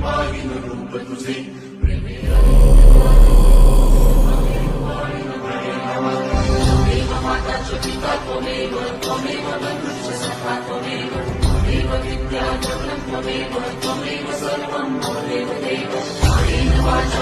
पाहिन रूप तुझे माता च पिता त्वमेव त्वमेव बन्धुश्च सखा त्वमेव त्वमेव विद्या त्वमेव त्वमेव सर्वं त्वमेव देव कायेन वाचा